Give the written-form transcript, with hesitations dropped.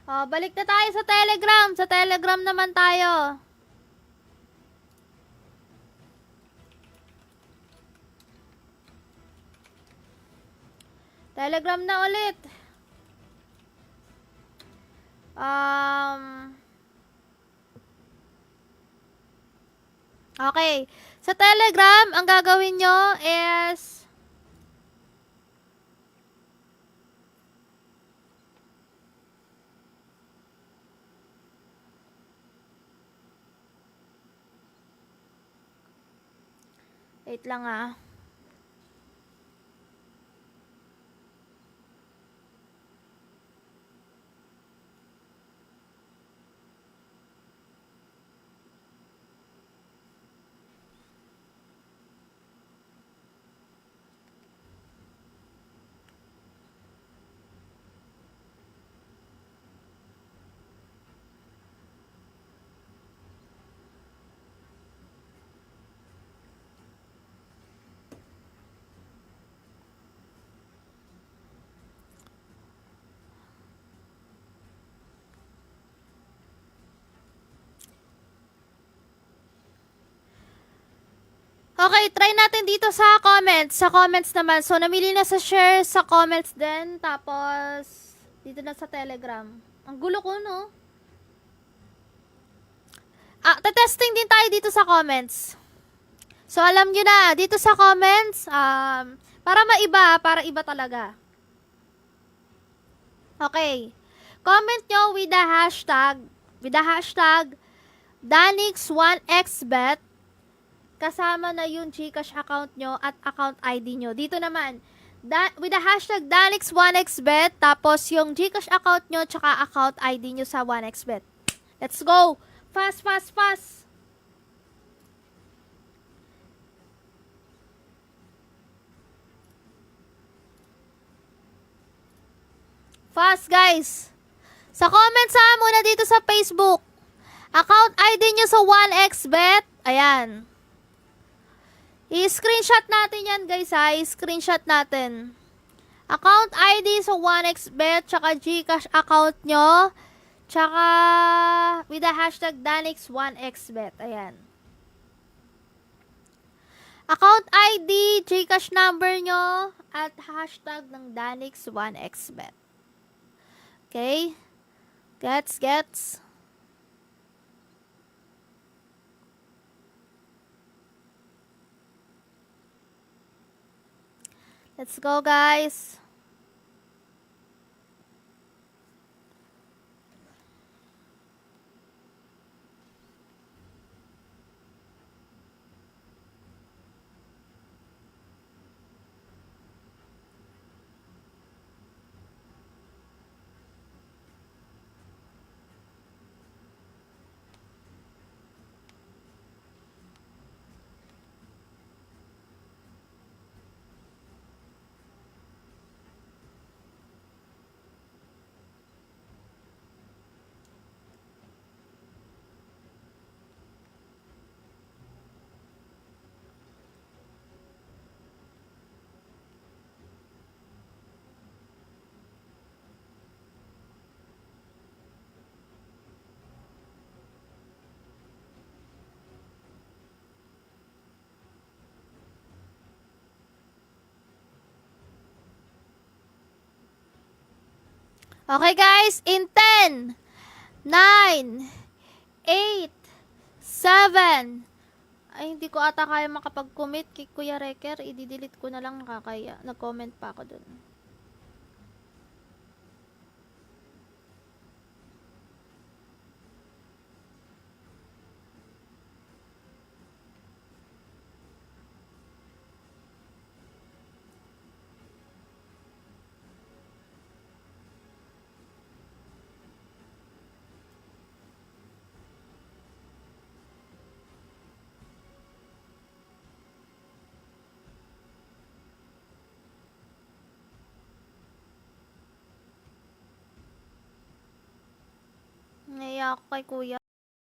Balik na tayo sa Telegram. Sa Telegram naman tayo. Telegram na ulit. Okay. Sa Telegram, ang gagawin nyo is wait lang ah. Okay, try natin dito sa comments. Sa comments naman. So, namili na sa share, sa comments din. Tapos, dito na sa Telegram. Ang gulo ko, no? Testing din tayo dito sa comments. So, alam nyo na, dito sa comments, para maiba, para iba talaga. Okay. Comment nyo with the hashtag, Danix1xbet. Kasama na yung GCash account nyo at account ID nyo. Dito naman, with the hashtag Danix1xbet, tapos yung GCash account nyo, tsaka account ID nyo sa 1xbet. Let's go! Fast, fast, fast! Fast, guys! Sa comments ha, muna dito sa Facebook. Account ID nyo sa 1xbet. Ayan. I-screenshot natin yan, guys ha. I-screenshot natin. Account ID sa 1xbet, tsaka GCash account nyo, tsaka with the hashtag Danix1xbet. Ayan. Account ID, GCash number nyo, at hashtag ng Danix1xbet. Okay? Gets? Let's go, guys. Okay, guys. In 10, 9, 8, 7. Ay, hindi ko ata kaya makapag-commit kay Kuya Reker. I-delete ko na lang kakaya. Nag-comment pa ako dun. Naiya ako kay Kuya.